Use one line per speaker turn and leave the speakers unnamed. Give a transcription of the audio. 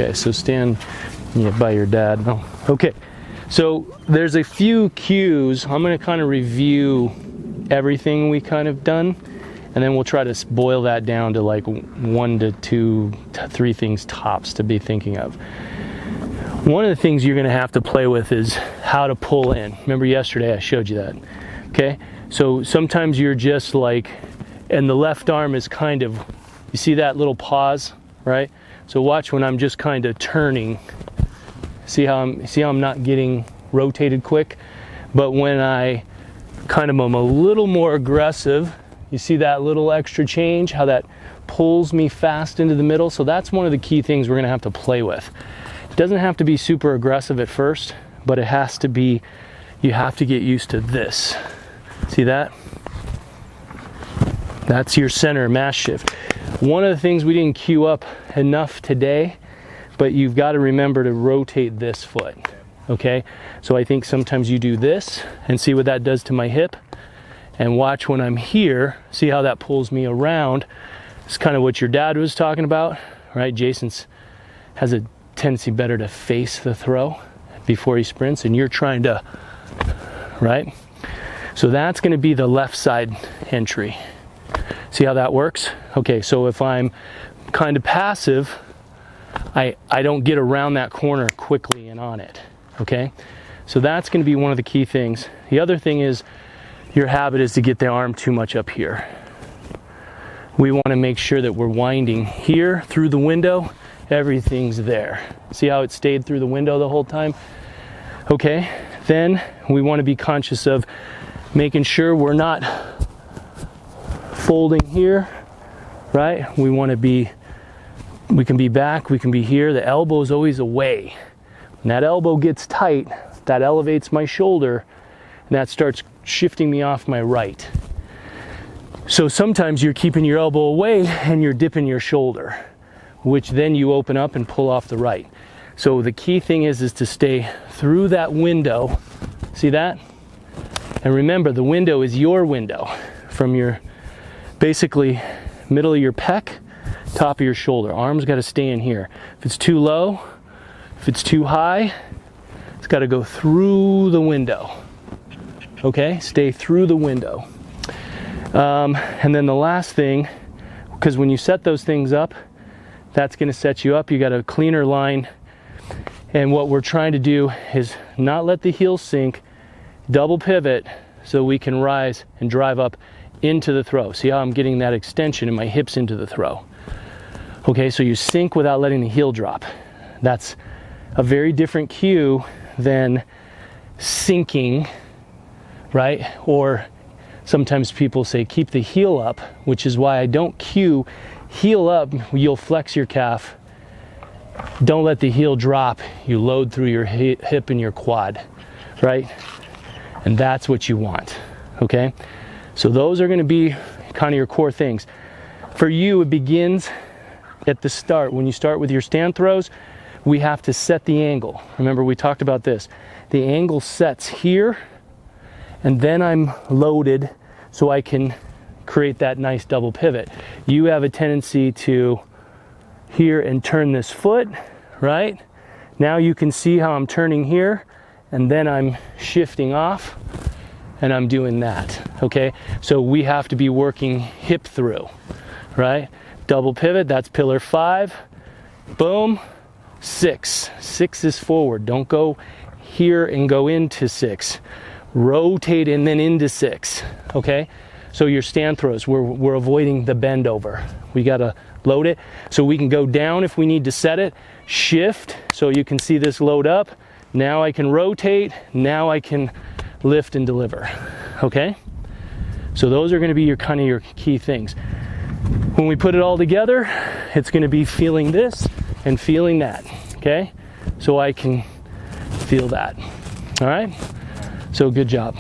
Okay, so stand by your dad. No. Okay, so there's a few cues. I'm going to kind of review everything we kind of done, and then we'll try to boil that down to like 1 to 2 to 3 things tops to be thinking of. One of the things you're going to have to play with is how to pull in. Remember yesterday I showed you that. Okay, so sometimes you're just like, and the left arm is kind of, you see that little pause, right? So watch when I'm just kind of turning. See how I'm not getting rotated quick, but when I kind of am a little more aggressive, you see that little extra change, how that pulls me fast into the middle. So that's one of the key things we're going to have to play with. It doesn't have to be super aggressive at first, but it has to be, you have to get used to this. See that? That's your center mass shift. One of the things we didn't cue up enough today, but you've got to remember to rotate this foot. Okay, so I think sometimes you do this and see what that does to my hip, and watch when I'm here, see how that pulls me around. It's kind of what your dad was talking about, right? Jason's has a tendency better to face the throw before he sprints, and you're trying to, right? So that's going to be the left side entry. See how that works? Okay, so if I'm kind of passive, I don't get around that corner quickly and on it. Okay, so that's going to be one of the key things. The other thing is your habit is to get the arm too much up here. We want to make sure that we're winding here through the window. Everything's there. See how it stayed through the window the whole time? Okay, then we want to be conscious of making sure we're not folding here, right? We want to be, we can be back, we can be here. The elbow is always away. When that elbow gets tight, that elevates my shoulder, and that starts shifting me off my right. So sometimes you're keeping your elbow away and you're dipping your shoulder, which then you open up and pull off the right. So the key thing is to stay through that window. See that? And remember, the window is your window from your basically middle of your pec, top of your shoulder. Arms got to stay in here. If it's too low, if it's too high, it's got to go through the window. Okay, stay through the window. And then the last thing, because when you set those things up, that's going to set you up. You got a cleaner line. And what we're trying to do is not let the heel sink, double pivot so we can rise and drive up into the throw. See how I'm getting that extension in my hips into the throw. Okay, so you sink without letting the heel drop. That's a very different cue than sinking, right? Or sometimes people say keep the heel up, which is why I don't cue heel up. You'll flex your calf. Don't let the heel drop. You load through your hip and your quad, right? And that's what you want, okay? So those are going to be kind of your core things. For you, it begins at the start. When you start with your stand throws, we have to set the angle. Remember, we talked about this. The angle sets here, and then I'm loaded so I can create that nice double pivot. You have a tendency to here and turn this foot, right? Now you can see how I'm turning here, and then I'm shifting off, and I'm doing that, okay? So we have to be working hip through, right? Double pivot, that's pillar 5. Boom. 6. 6 is forward. Don't go here and go into 6. Rotate and then into 6, okay? So your stand throws, we're avoiding the bend over. We gotta load it so we can go down if we need to set it. Shift, so you can see this load up. Now I can rotate. Now I can lift and deliver, okay? So those are gonna be your kind of your key things. When we put it all together, it's gonna be feeling this and feeling that, okay? So I can feel that, all right? So good job.